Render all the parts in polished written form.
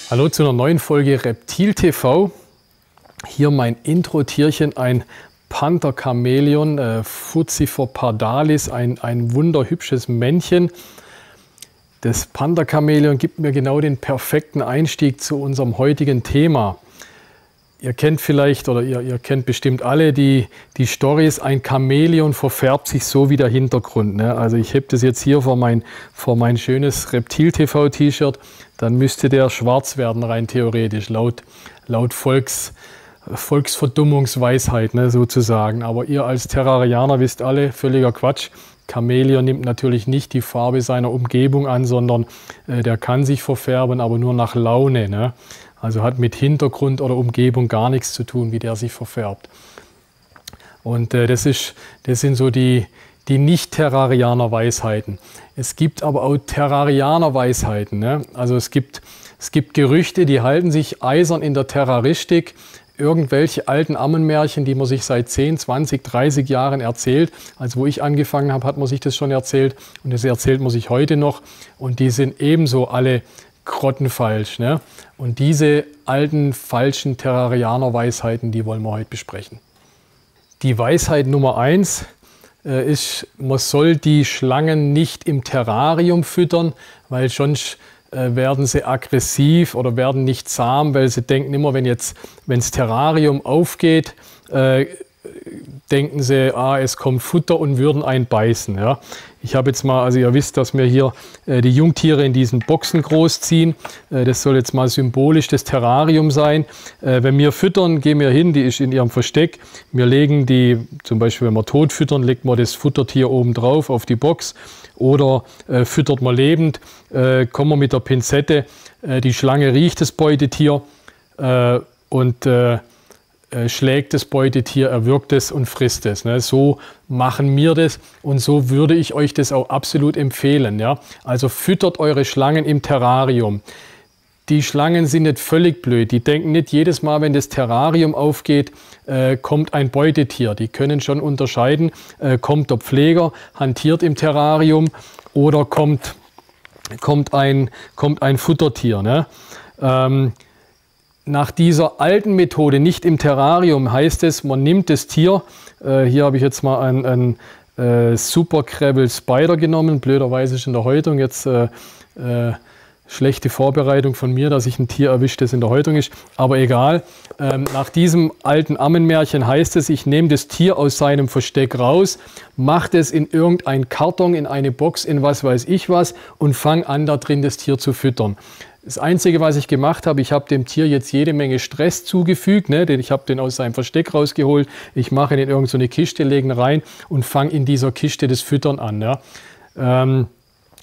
Hallo zu einer neuen Folge Reptil TV. Hier mein Intro-Tierchen, ein Panther-Chamäleon, Fucifer pardalis, ein wunderhübsches Männchen. Das Panther-Chamäleon gibt mir genau den perfekten Einstieg zu unserem heutigen Thema. Ihr kennt vielleicht oder ihr kennt bestimmt alle die Storys, ein Chamäleon verfärbt sich so wie der Hintergrund. Ne? Also ich heb das jetzt hier vor mein schönes Reptil TV T-Shirt, dann müsste der schwarz werden rein theoretisch, laut Volksverdummungsweisheit, ne, sozusagen. Aber ihr als Terrarianer wisst alle, völliger Quatsch. Chamäleon nimmt natürlich nicht die Farbe seiner Umgebung an, sondern der kann sich verfärben, aber nur nach Laune. Ne? Also hat mit Hintergrund oder Umgebung gar nichts zu tun, wie der sich verfärbt. Und das sind so die Nicht-Terrarianer-Weisheiten. Es gibt aber auch Terrarianer-Weisheiten. Ne? Also es gibt Gerüchte, die halten sich eisern in der Terroristik. Irgendwelche alten Ammenmärchen, die man sich seit 10, 20, 30 Jahren erzählt. Also wo ich angefangen habe, hat man sich das schon erzählt. Und das erzählt man sich heute noch. Und die sind ebenso alle grottenfalsch. Ne? Und diese alten, falschen Terrarianer-Weisheiten, die wollen wir heute besprechen. Die Weisheit Nummer 1 ist, man soll die Schlangen nicht im Terrarium füttern, weil sonst werden sie aggressiv oder werden nicht zahm, weil sie denken immer, wenn das Terrarium aufgeht, denken sie, es kommt Futter und würden einen beißen. Ja. Ich habe jetzt mal, also ihr wisst, dass wir hier die Jungtiere in diesen Boxen großziehen. Das soll jetzt mal symbolisch das Terrarium sein. Wenn wir füttern, gehen wir hin, die ist in ihrem Versteck. Wir legen die, zum Beispiel wenn wir tot füttern, legt man das Futtertier oben drauf auf die Box. Oder füttert man lebend, kommen wir mit der Pinzette, die Schlange riecht das Beutetier und schlägt das Beutetier, erwürgt es und frisst es. Ne? So machen wir das und so würde ich euch das auch absolut empfehlen. Ja? Also füttert eure Schlangen im Terrarium. Die Schlangen sind nicht völlig blöd. Die denken nicht jedes Mal, wenn das Terrarium aufgeht, kommt ein Beutetier. Die können schon unterscheiden, kommt der Pfleger, hantiert im Terrarium oder kommt ein Futtertier. Ne? Nach dieser alten Methode, nicht im Terrarium, heißt es, man nimmt das Tier, hier habe ich jetzt mal einen Super Crevel Spider genommen, blöderweise ist in der Häutung jetzt schlechte Vorbereitung von mir, dass ich ein Tier erwische, das in der Häutung ist, aber egal. Nach diesem alten Ammenmärchen heißt es, ich nehme das Tier aus seinem Versteck raus, mache es in irgendein Karton, in eine Box, in was weiß ich was und fange an, da drin das Tier zu füttern. Das Einzige, was ich gemacht habe, ich habe dem Tier jetzt jede Menge Stress zugefügt. Ne? Ich habe den aus seinem Versteck rausgeholt, ich mache ihn in irgendeine Kiste, lege ihn rein und fange in dieser Kiste das Füttern an. Ja?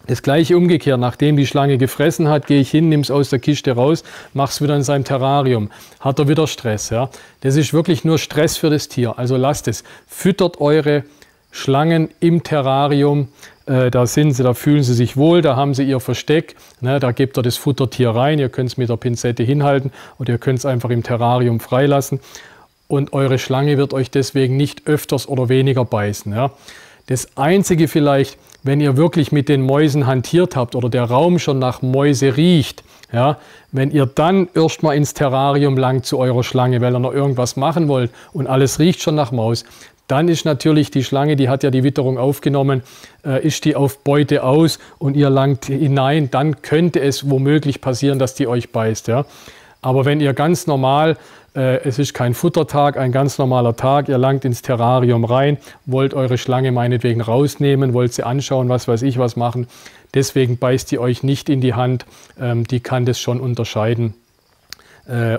Das gleiche umgekehrt, nachdem die Schlange gefressen hat, gehe ich hin, nehme es aus der Kiste raus, mache es wieder in seinem Terrarium. Hat er wieder Stress. Ja? Das ist wirklich nur Stress für das Tier. Also lasst es. Füttert eure Schlangen im Terrarium. Da fühlen sie sich wohl, da haben sie ihr Versteck. Ne? Da gebt ihr das Futtertier rein. Ihr könnt es mit der Pinzette hinhalten oder ihr könnt es einfach im Terrarium freilassen. Und eure Schlange wird euch deswegen nicht öfters oder weniger beißen. Ja? Das Einzige vielleicht, wenn ihr wirklich mit den Mäusen hantiert habt oder der Raum schon nach Mäuse riecht, ja, wenn ihr dann erstmal ins Terrarium langt zu eurer Schlange, weil ihr noch irgendwas machen wollt und alles riecht schon nach Maus, dann ist natürlich die Schlange, die hat ja die Witterung aufgenommen, ist die auf Beute aus und ihr langt hinein, dann könnte es womöglich passieren, dass die euch beißt. Ja. Aber wenn ihr ganz normal, es ist kein Futtertag, ein ganz normaler Tag, ihr langt ins Terrarium rein, wollt eure Schlange meinetwegen rausnehmen, wollt sie anschauen, was weiß ich was machen, deswegen beißt die euch nicht in die Hand, die kann das schon unterscheiden,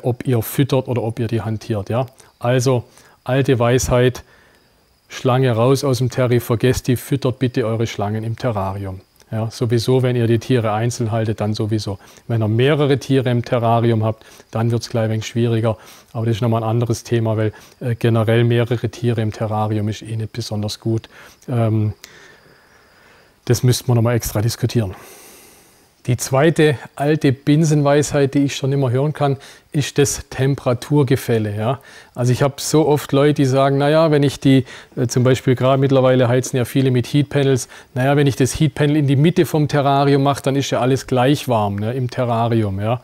ob ihr füttert oder ob ihr die hantiert. Ja. Also alte Weisheit, Schlange raus aus dem Terri, vergesst die, füttert bitte eure Schlangen im Terrarium. Ja, sowieso, wenn ihr die Tiere einzeln haltet, dann sowieso. Wenn ihr mehrere Tiere im Terrarium habt, dann wird es gleich ein wenig schwieriger. Aber das ist nochmal ein anderes Thema, weil generell mehrere Tiere im Terrarium ist eh nicht besonders gut. Das müsste man nochmal extra diskutieren. Die zweite alte Binsenweisheit, die ich schon immer hören kann, ist das Temperaturgefälle. Ja? Also ich habe so oft Leute, die sagen, naja, wenn ich die, zum Beispiel gerade mittlerweile heizen ja viele mit Heatpanels, naja, wenn ich das Heatpanel in die Mitte vom Terrarium mache, dann ist ja alles gleich warm, ne, im Terrarium. Ja?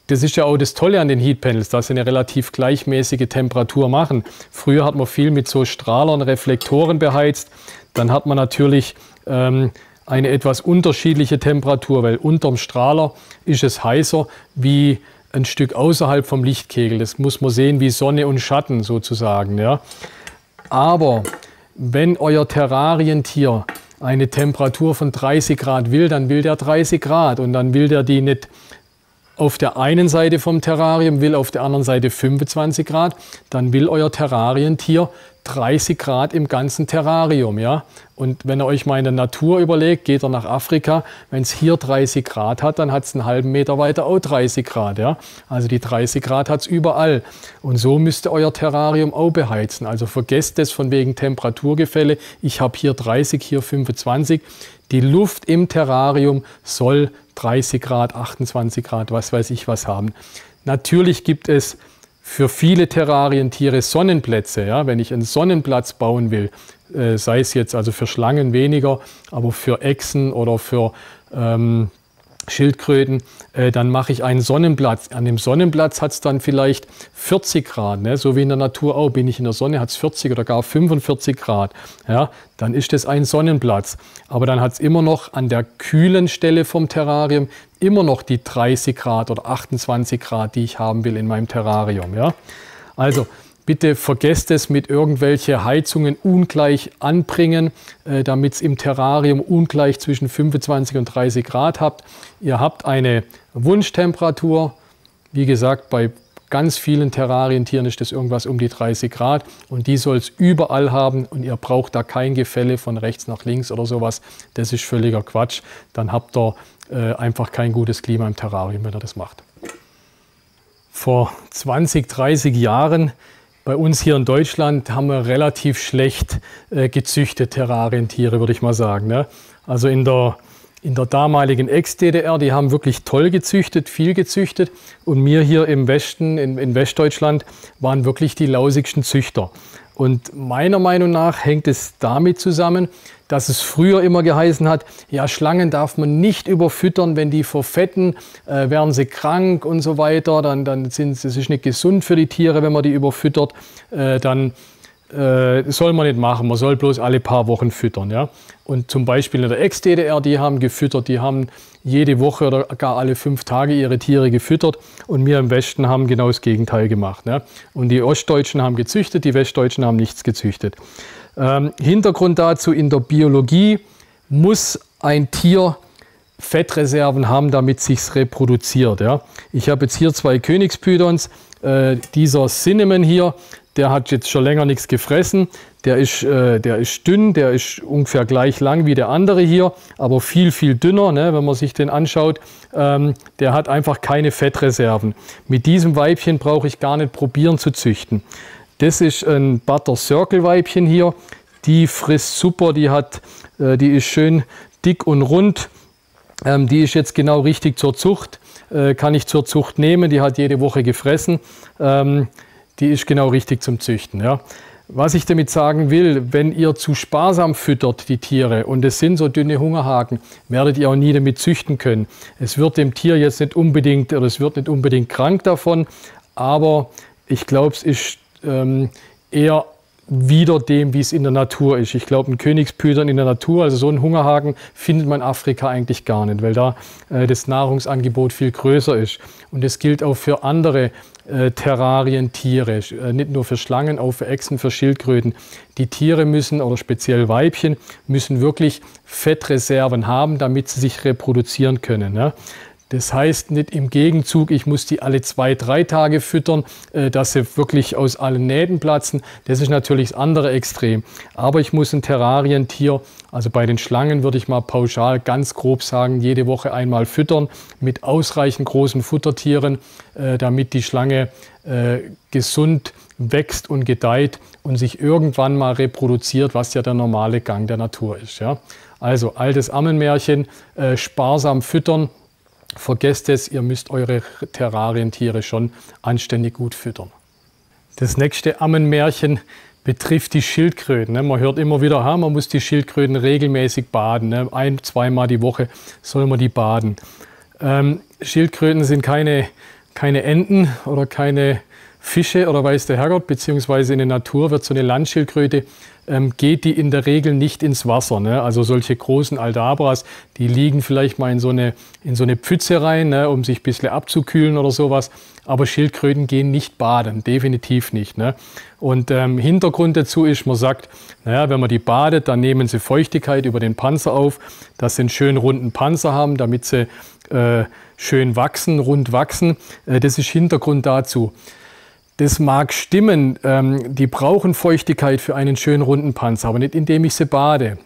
Das ist ja auch das Tolle an den Heatpanels, dass sie eine relativ gleichmäßige Temperatur machen. Früher hat man viel mit so Strahlern, Reflektoren beheizt. Dann hat man natürlich eine etwas unterschiedliche Temperatur, weil unterm Strahler ist es heißer wie ein Stück außerhalb vom Lichtkegel. Das muss man sehen wie Sonne und Schatten sozusagen. Ja. Aber wenn euer Terrarientier eine Temperatur von 30 Grad will, dann will der 30 Grad und dann will der die nicht auf der einen Seite vom Terrarium, will auf der anderen Seite 25 Grad, dann will euer Terrarientier 30 Grad im ganzen Terrarium. Ja? Und wenn ihr euch mal in der Natur überlegt, geht ihr nach Afrika, wenn es hier 30 Grad hat, dann hat es einen halben Meter weiter auch 30 Grad. Ja? Also die 30 Grad hat es überall. Und so müsst ihr euer Terrarium auch beheizen. Also vergesst es von wegen Temperaturgefälle. Ich habe hier 30, hier 25. Die Luft im Terrarium soll 30 Grad, 28 Grad, was weiß ich was haben. Natürlich gibt es für viele Terrarientiere Sonnenplätze. Ja? Wenn ich einen Sonnenplatz bauen will, sei es jetzt also für Schlangen weniger, aber für Echsen oder für Schildkröten, dann mache ich einen Sonnenplatz. An dem Sonnenplatz hat es dann vielleicht 40 Grad, ne? So wie in der Natur auch. Bin ich in der Sonne, hat es 40 oder gar 45 Grad. Ja? Dann ist das ein Sonnenplatz. Aber dann hat es immer noch an der kühlen Stelle vom Terrarium immer noch die 30 Grad oder 28 Grad, die ich haben will in meinem Terrarium. Ja? Also bitte vergesst es mit irgendwelche Heizungen ungleich anbringen, damit es im Terrarium ungleich zwischen 25 und 30 Grad habt. Ihr habt eine Wunschtemperatur. Wie gesagt, bei ganz vielen Terrarientieren ist das irgendwas um die 30 Grad und die soll es überall haben und ihr braucht da kein Gefälle von rechts nach links oder sowas. Das ist völliger Quatsch. Dann habt ihr einfach kein gutes Klima im Terrarium, wenn ihr das macht. Vor 20, 30 Jahren bei uns hier in Deutschland haben wir relativ schlecht gezüchtete Terrarientiere, würde ich mal sagen. Ne? Also in der damaligen Ex-DDR, die haben wirklich toll gezüchtet, viel gezüchtet. Und wir hier im Westen, in Westdeutschland, waren wirklich die lausigsten Züchter. Und meiner Meinung nach hängt es damit zusammen, dass es früher immer geheißen hat, ja, Schlangen darf man nicht überfüttern, wenn die verfetten, werden sie krank und so weiter, dann sind es ist nicht gesund für die Tiere, wenn man die überfüttert, dann soll man nicht machen, man soll bloß alle paar Wochen füttern. Ja? Und zum Beispiel in der Ex-DDR, die haben gefüttert, die haben jede Woche oder gar alle 5 Tage ihre Tiere gefüttert und wir im Westen haben genau das Gegenteil gemacht. Ja? Und die Ostdeutschen haben gezüchtet, die Westdeutschen haben nichts gezüchtet. Hintergrund dazu: In der Biologie muss ein Tier Fettreserven haben, damit es sich reproduziert. Ja? Ich habe jetzt hier 2 Königspythons. Dieser Cinnamon hier, der hat jetzt schon länger nichts gefressen. Der ist dünn, der ist ungefähr gleich lang wie der andere hier, aber viel, viel dünner, ne, wenn man sich den anschaut. Der hat einfach keine Fettreserven. Mit diesem Weibchen brauche ich gar nicht probieren zu züchten. Das ist ein Butter Circle Weibchen hier. Die frisst super, die ist schön dick und rund. Die ist jetzt genau richtig zur Zucht. Kann ich zur Zucht nehmen, die hat jede Woche gefressen. Die ist genau richtig zum Züchten. Ja. Was ich damit sagen will, wenn ihr zu sparsam füttert, die Tiere, und es sind so dünne Hungerhaken, werdet ihr auch nie damit züchten können. Es wird dem Tier jetzt nicht unbedingt, oder es wird nicht unbedingt krank davon, aber ich glaube, es ist eher wieder dem, wie es in der Natur ist. Ich glaube, ein Königspython in der Natur, also so einen Hungerhaken, findet man in Afrika eigentlich gar nicht, weil da das Nahrungsangebot viel größer ist. Und das gilt auch für andere Terrarientiere, nicht nur für Schlangen, auch für Echsen, für Schildkröten. Die Tiere müssen, oder speziell Weibchen, müssen wirklich Fettreserven haben, damit sie sich reproduzieren können. Ja? Das heißt nicht im Gegenzug, ich muss die alle 2, 3 Tage füttern, dass sie wirklich aus allen Nähten platzen. Das ist natürlich das andere Extrem. Aber ich muss ein Terrarientier, also bei den Schlangen würde ich mal pauschal ganz grob sagen, jede Woche einmal füttern mit ausreichend großen Futtertieren, damit die Schlange gesund wächst und gedeiht und sich irgendwann mal reproduziert, was ja der normale Gang der Natur ist. Ja? Also altes Ammenmärchen, sparsam füttern. Vergesst es, ihr müsst eure Terrarientiere schon anständig gut füttern. Das nächste Ammenmärchen betrifft die Schildkröten. Man hört immer wieder, man muss die Schildkröten regelmäßig baden. 1-, 2-mal die Woche soll man die baden. Schildkröten sind keine Enten oder keine Fische oder weiß der Herrgott, beziehungsweise in der Natur wird so eine Landschildkröte, geht die in der Regel nicht ins Wasser. Ne? Also solche großen Aldabras, die liegen vielleicht mal in so eine Pfütze rein, ne, um sich ein bisschen abzukühlen oder sowas. Aber Schildkröten gehen nicht baden, definitiv nicht. Ne? Und Hintergrund dazu ist, man sagt, naja, wenn man die badet, dann nehmen sie Feuchtigkeit über den Panzer auf, dass sie einen schönen runden Panzer haben, damit sie schön wachsen, rund wachsen. Das ist Hintergrund dazu. Das mag stimmen, die brauchen Feuchtigkeit für einen schönen runden Panzer, aber nicht indem ich sie bade.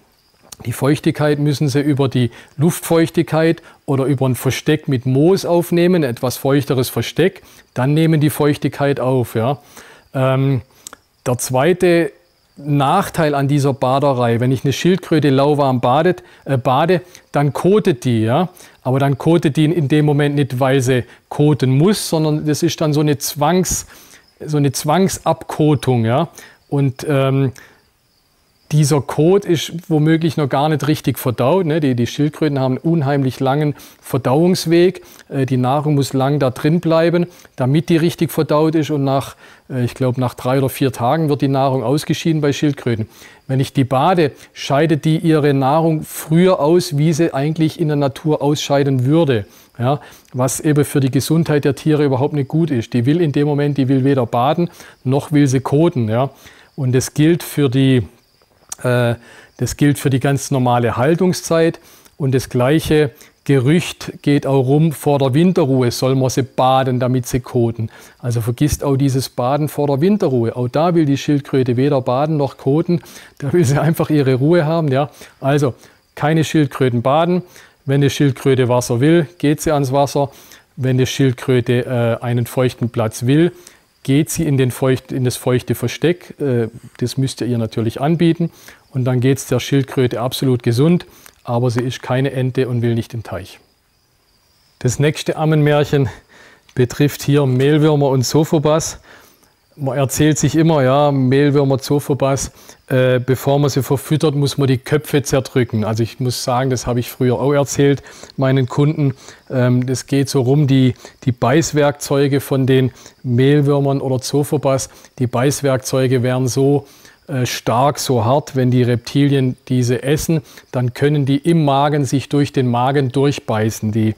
Die Feuchtigkeit müssen sie über die Luftfeuchtigkeit oder über ein Versteck mit Moos aufnehmen, ein etwas feuchteres Versteck, dann nehmen die Feuchtigkeit auf. Ja. Der zweite Nachteil an dieser Baderei, wenn ich eine Schildkröte lauwarm bade, dann kotet die. Ja. Aber dann kotet die in dem Moment nicht, weil sie koten muss, sondern das ist dann so eine Zwangsabkotung. Ja. Und dieser Kot ist womöglich noch gar nicht richtig verdaut. Ne? Die Schildkröten haben einen unheimlich langen Verdauungsweg. Die Nahrung muss lang da drin bleiben, damit die richtig verdaut ist. Und ich glaube, nach 3 oder 4 Tagen wird die Nahrung ausgeschieden bei Schildkröten. Wenn ich die bade, scheidet die ihre Nahrung früher aus, wie sie eigentlich in der Natur ausscheiden würde. Ja? Was eben für die Gesundheit der Tiere überhaupt nicht gut ist. Die will in dem Moment, die will weder baden, noch will sie koten. Ja? Und das gilt für die ganz normale Haltungszeit, und das gleiche Gerücht geht auch rum, vor der Winterruhe soll man sie baden, damit sie koten. Also vergisst auch dieses Baden vor der Winterruhe. Auch da will die Schildkröte weder baden noch koten, da will sie einfach ihre Ruhe haben. Ja? Also keine Schildkröten baden. Wenn eine Schildkröte Wasser will, geht sie ans Wasser. Wenn eine Schildkröte einen feuchten Platz will, geht sie in das feuchte Versteck. Das müsst ihr natürlich anbieten. Und dann geht es der Schildkröte absolut gesund, aber sie ist keine Ente und will nicht in den Teich. Das nächste Ammenmärchen betrifft hier Mehlwürmer und Zophobas. Man erzählt sich immer, ja, Mehlwürmer, Zophobas, bevor man sie verfüttert, muss man die Köpfe zerdrücken. Also ich muss sagen, das habe ich früher auch erzählt meinen Kunden. Das geht so rum, die Beißwerkzeuge von den Mehlwürmern oder Zophobas, die Beißwerkzeuge werden so stark, so hart, wenn die Reptilien diese essen, dann können die im Magen sich durch den Magen durchbeißen, die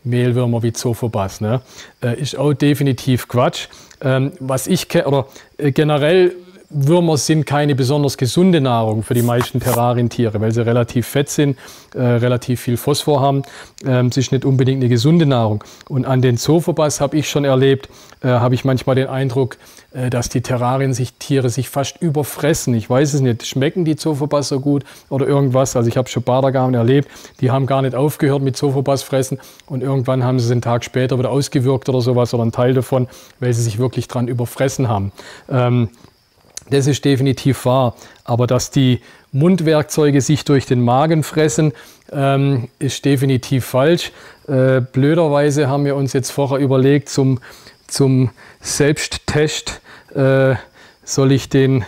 Mehlwürmer wie Zophobas. Ne? Ist auch definitiv Quatsch. Was ich kenne, oder generell, Würmer sind keine besonders gesunde Nahrung für die meisten Terrarientiere, weil sie relativ fett sind, relativ viel Phosphor haben. Es ist nicht unbedingt eine gesunde Nahrung. Und an den Zophobas habe ich schon erlebt, habe ich manchmal den Eindruck, dass die Terrarientiere sich fast überfressen. Ich weiß es nicht, schmecken die Zophobas so gut oder irgendwas? Also ich habe schon Badergaben erlebt, die haben gar nicht aufgehört mit Zophobas fressen und irgendwann haben sie es einen Tag später wieder ausgewürgt oder sowas oder einen Teil davon, weil sie sich wirklich dran überfressen haben. Das ist definitiv wahr, aber dass die Mundwerkzeuge sich durch den Magen fressen, ist definitiv falsch. Blöderweise haben wir uns jetzt vorher überlegt, zum Selbsttest soll ich diesen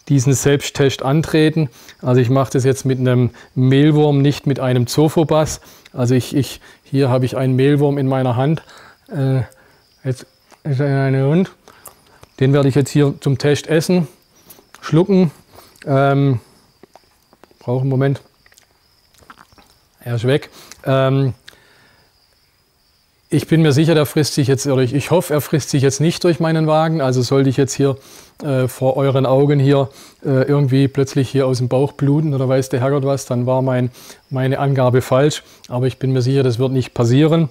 Selbsttest antreten. Also ich mache das jetzt mit einem Mehlwurm, nicht mit einem Zophobas. Also hier habe ich einen Mehlwurm in meiner Hand. Jetzt ist eine Hund. Den werde ich jetzt hier zum Test essen. Schlucken, brauche einen Moment, er ist weg. Ich bin mir sicher, der frisst sich jetzt, oder ich hoffe, er frisst sich jetzt nicht durch meinen Wagen. Also sollte ich jetzt hier vor euren Augen hier irgendwie plötzlich hier aus dem Bauch bluten oder weiß der Herrgott was, dann war meine Angabe falsch. Aber ich bin mir sicher, das wird nicht passieren.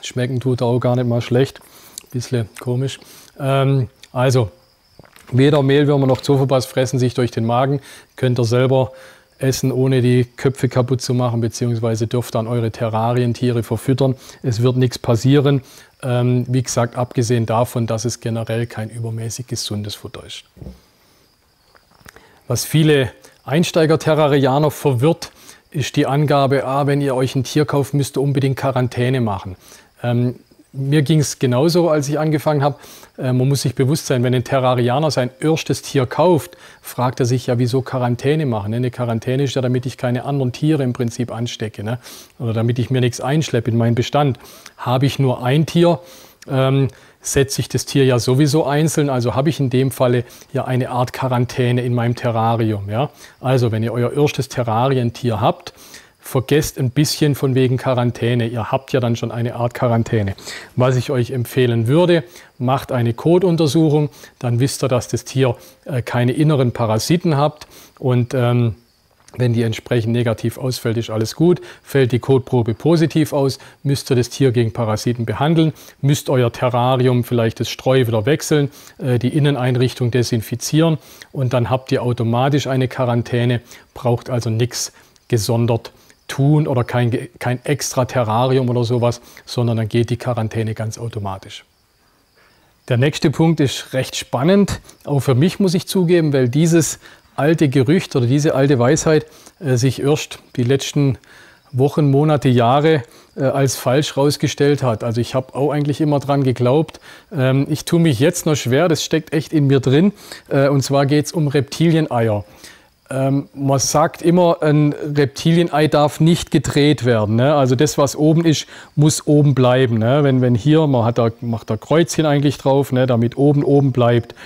Schmecken tut er auch gar nicht mal schlecht, bisschen komisch. Also weder Mehlwürmer noch Zophobas fressen sich durch den Magen. Könnt ihr selber essen, ohne die Köpfe kaputt zu machen, beziehungsweise dürft dann eure Terrarientiere verfüttern. Es wird nichts passieren. Wie gesagt, abgesehen davon, dass es generell kein übermäßig gesundes Futter ist. Was viele Einsteiger-Terrarianer verwirrt, ist die Angabe, wenn ihr euch ein Tier kauft, müsst ihr unbedingt Quarantäne machen. mir ging es genauso, als ich angefangen habe. Man muss sich bewusst sein, wenn ein Terrarianer sein erstes Tier kauft, fragt er sich ja, wieso Quarantäne machen. Eine Quarantäne ist ja, damit ich keine anderen Tiere im Prinzip anstecke, ne? Oder damit ich mir nichts einschleppe in meinen Bestand. Habe ich nur ein Tier, setze ich das Tier ja sowieso einzeln, also habe ich in dem Falle ja eine Art Quarantäne in meinem Terrarium. Ja? Also wenn ihr euer erstes Terrarientier habt, vergesst ein bisschen von wegen Quarantäne. Ihr habt ja dann schon eine Art Quarantäne. Was ich euch empfehlen würde, macht eine Kotuntersuchung, dann wisst ihr, dass das Tier keine inneren Parasiten habt und wenn die entsprechend negativ ausfällt, ist alles gut. Fällt die Kotprobe positiv aus, müsst ihr das Tier gegen Parasiten behandeln, müsst euer Terrarium, vielleicht das Streu wieder wechseln, die Inneneinrichtung desinfizieren und dann habt ihr automatisch eine Quarantäne, braucht also nichts gesondert tun oder kein extra Terrarium oder sowas, sondern dann geht die Quarantäne ganz automatisch. Der nächste Punkt ist recht spannend, auch für mich muss ich zugeben, weil dieses alte Gerücht oder diese alte Weisheit sich erst die letzten Wochen, Monate, Jahre als falsch herausgestellt hat. Also ich habe auch eigentlich immer dran geglaubt. Ich tue mich jetzt noch schwer, das steckt echt in mir drin. Und zwar geht es um Reptilieneier. Man sagt immer, ein Reptilienei darf nicht gedreht werden. Ne? Also das, was oben ist, muss oben bleiben. Ne? Wenn hier, macht da Kreuzchen eigentlich drauf, ne? Damit oben bleibt.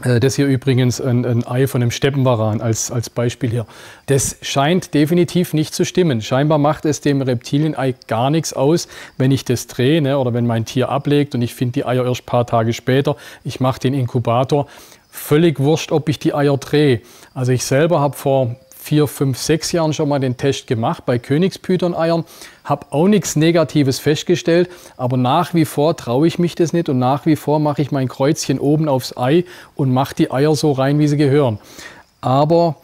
Das hier übrigens ein Ei von einem Steppenwaran als Beispiel hier. Das scheint definitiv nicht zu stimmen. Scheinbar macht es dem Reptilienei gar nichts aus, wenn ich das drehe, ne? Oder wenn mein Tier ablegt und ich finde die Eier erst ein paar Tage später. Ich mache den Inkubator. Völlig wurscht, ob ich die Eier drehe. Also ich selber habe vor 4, 5, 6 Jahren schon mal den Test gemacht bei Königspython-Eiern, habe auch nichts Negatives festgestellt, aber nach wie vor traue ich mich das nicht und nach wie vor mache ich mein Kreuzchen oben aufs Ei und mache die Eier so rein, wie sie gehören. Aber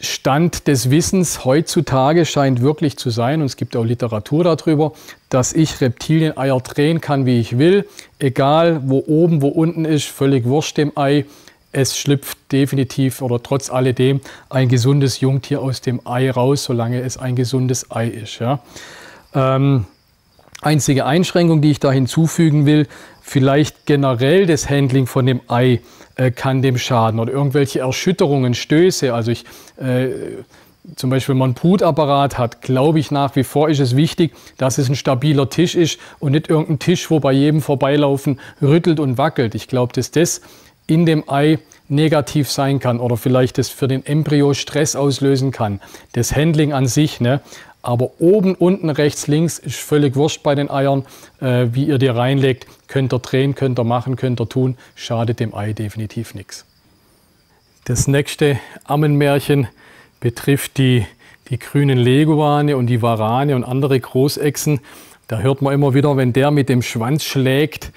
Stand des Wissens heutzutage scheint wirklich zu sein, und es gibt auch Literatur darüber, dass ich Reptilieneier drehen kann, wie ich will, egal wo oben, wo unten ist, völlig wurscht dem Ei. Es schlüpft definitiv oder trotz alledem ein gesundes Jungtier aus dem Ei raus, solange es ein gesundes Ei ist. Ja. Einzige Einschränkung, die ich da hinzufügen will, vielleicht generell das Handling von dem Ei kann dem schaden oder irgendwelche Erschütterungen, Stöße. Also zum Beispiel, wenn man einen Brutapparat hat, glaube ich nach wie vor ist es wichtig, dass es ein stabiler Tisch ist und nicht irgendein Tisch, wo bei jedem Vorbeilaufen rüttelt und wackelt. Ich glaube, dass das in dem Ei negativ sein kann oder vielleicht das für den Embryo Stress auslösen kann. Das Handling an sich, ne? Aber oben, unten, rechts, links ist völlig wurscht bei den Eiern, wie ihr die reinlegt. Könnt ihr drehen, könnt ihr machen, könnt ihr tun, schadet dem Ei definitiv nichts. Das nächste Ammenmärchen betrifft die grünen Leguane und die Warane und andere Großechsen. Da hört man immer wieder, wenn der mit dem Schwanz schlägt,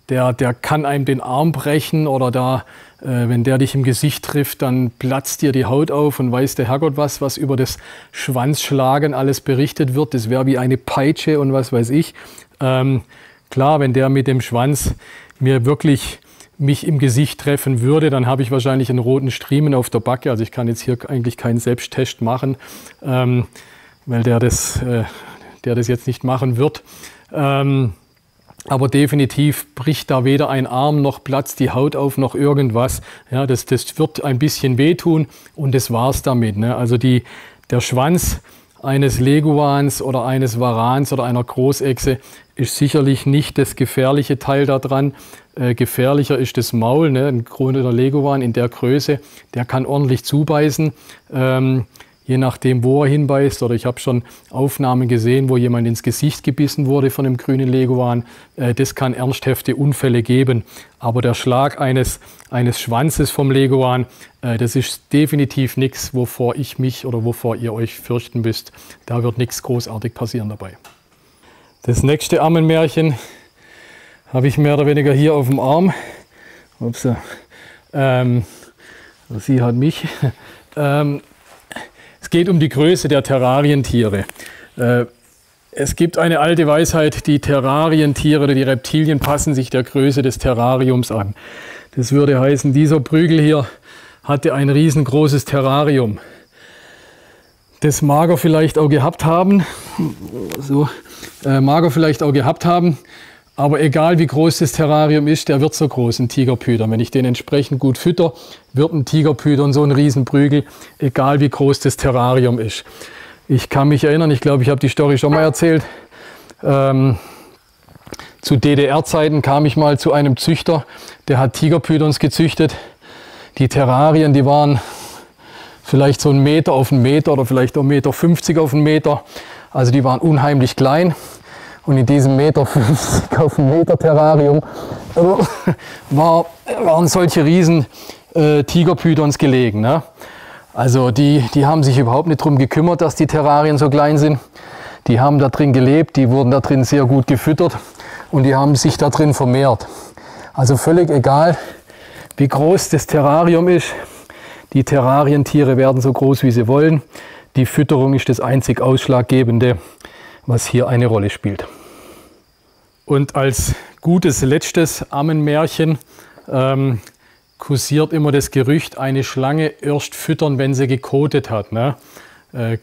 der kann einem den Arm brechen oder wenn der dich im Gesicht trifft, dann platzt dir die Haut auf und weiß der Herrgott was über das Schwanzschlagen alles berichtet wird. Das wäre wie eine Peitsche und was weiß ich. Klar, wenn der mit dem Schwanz mir wirklich mich im Gesicht treffen würde, dann habe ich wahrscheinlich einen roten Striemen auf der Backe. Also ich kann jetzt hier eigentlich keinen Selbsttest machen, weil der das jetzt nicht machen wird. Aber definitiv bricht da weder ein Arm noch platzt die Haut auf noch irgendwas. Ja, das wird ein bisschen wehtun und das war's damit. Ne? Also der Schwanz eines Leguans oder eines Warans oder einer Großechse ist sicherlich nicht das gefährliche Teil daran. Gefährlicher ist das Maul. Ne? Ein grüner Leguan in der Größe, der kann ordentlich zubeißen. Je nachdem, wo er hinbeißt, oder ich habe schon Aufnahmen gesehen, wo jemand ins Gesicht gebissen wurde von einem grünen Leguan. Das kann ernsthafte Unfälle geben. Aber der Schlag eines Schwanzes vom Leguan, das ist definitiv nichts, wovor ich mich oder wovor ihr euch fürchten müsst. Da wird nichts großartig passieren dabei. Das nächste Ammenmärchen habe ich mehr oder weniger hier auf dem Arm. Upsa. Sie hat mich. Es geht um die Größe der Terrarientiere. Es gibt eine alte Weisheit, die Terrarientiere oder die Reptilien passen sich der Größe des Terrariums an. Das würde heißen, dieser Prügel hier hatte ein riesengroßes Terrarium. das Mager vielleicht auch gehabt haben. So, Mager vielleicht auch gehabt haben. Aber egal wie groß das Terrarium ist, der wird so groß, ein Tigerpython. Wenn ich den entsprechend gut fütter, wird ein Tigerpython so ein Riesenprügel, egal wie groß das Terrarium ist. Ich kann mich erinnern, ich glaube, ich habe die Story schon mal erzählt. Zu DDR-Zeiten kam ich mal zu einem Züchter, der hat Tigerpythons gezüchtet. Die Terrarien, die waren vielleicht so 1 Meter auf 1 Meter oder vielleicht auch 1,50 Meter auf 1 Meter. Also die waren unheimlich klein. Und in diesem 1,50 Meter auf 1 Meter Terrarium waren solche riesen Tigerpythons gelegen. Ne? Also die haben sich überhaupt nicht darum gekümmert, dass die Terrarien so klein sind. Die haben da drin gelebt, die wurden da drin sehr gut gefüttert und die haben sich da drin vermehrt. Also völlig egal, wie groß das Terrarium ist. Die Terrarientiere werden so groß, wie sie wollen. Die Fütterung ist das einzig Ausschlaggebende, was hier eine Rolle spielt. Und als gutes letztes Ammenmärchen kursiert immer das Gerücht, eine Schlange erst füttern, wenn sie gekotet hat. Ne?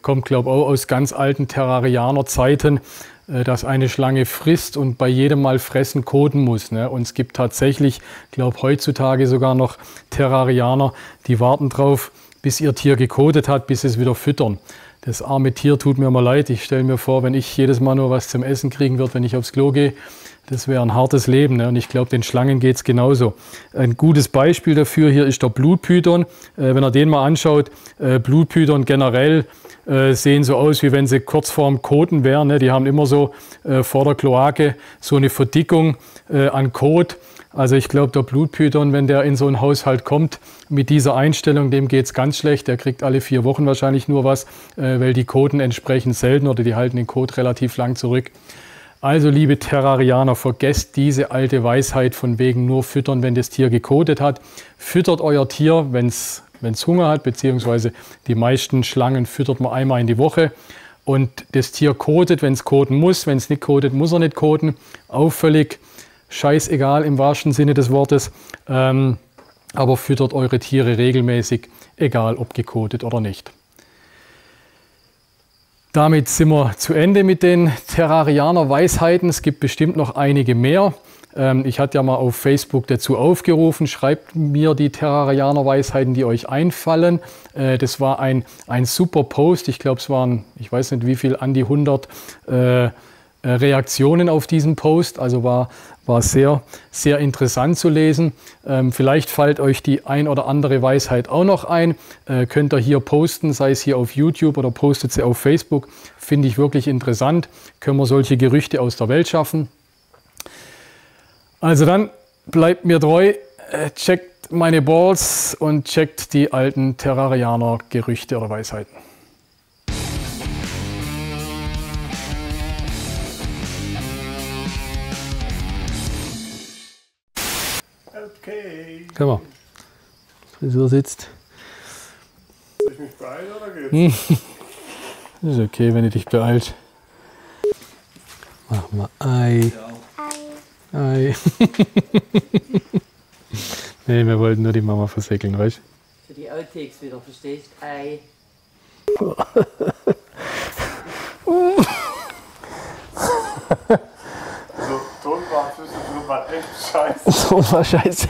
Kommt, glaube ich, auch aus ganz alten Terrarianer-Zeiten, dass eine Schlange frisst und bei jedem Mal fressen koten muss. Ne? Und es gibt tatsächlich, ich glaube heutzutage sogar noch Terrarianer, die warten drauf, bis ihr Tier gekotet hat, bis sie es wieder füttern. Das arme Tier tut mir mal leid. Ich stelle mir vor, wenn ich jedes Mal nur was zum Essen kriegen würde, wenn ich aufs Klo gehe, das wäre ein hartes Leben. Ne? Und ich glaube, den Schlangen geht es genauso. Ein gutes Beispiel dafür hier ist der Blutpython. Wenn ihr den mal anschaut, Blutpython generell sehen so aus, wie wenn sie kurz vorm Koten wären. Ne? Die haben immer so vor der Kloake so eine Verdickung an Kot. Also ich glaube, der Blutpython, wenn der in so einen Haushalt kommt, mit dieser Einstellung, dem geht es ganz schlecht. Der kriegt alle 4 Wochen wahrscheinlich nur was, weil die koten entsprechend selten oder die halten den Kot relativ lang zurück. Also liebe Terrarianer, vergesst diese alte Weisheit von wegen nur füttern, wenn das Tier gekotet hat. Füttert euer Tier, wenn es Hunger hat, beziehungsweise die meisten Schlangen füttert man einmal in die Woche. Und das Tier kotet, wenn es koten muss. Wenn es nicht kotet, muss er nicht koten. Auch völlig scheißegal im wahrsten Sinne des Wortes. Aber füttert eure Tiere regelmäßig, egal ob gekotet oder nicht. Damit sind wir zu Ende mit den Terrarianer-Weisheiten. Es gibt bestimmt noch einige mehr. Ich hatte ja mal auf Facebook dazu aufgerufen, schreibt mir die Terrarianer-Weisheiten, die euch einfallen. Das war ein super Post. Ich glaube, es waren, ich weiß nicht wie viel, an die 100 Reaktionen auf diesen Post. Also war sehr, sehr interessant zu lesen. Vielleicht fällt euch die ein oder andere Weisheit auch noch ein. Könnt ihr hier posten, sei es hier auf YouTube oder postet sie auf Facebook. Finde ich wirklich interessant. Können wir solche Gerüchte aus der Welt schaffen. Also dann bleibt mir treu, checkt meine Balls und checkt die alten Terrarianer Gerüchte oder Weisheiten. Okay. Komm mal. Frisur sitzt. Soll ich mich beeilen oder geht's? Ist okay, wenn du dich beeilst. Mach mal Ei. Ei. Nee, wir wollten nur die Mama versäckeln, weißt du? Für die Outtakes wieder, verstehst du? Ei. Also, Ton war zwischendrin mal echt scheiße. So war scheiße.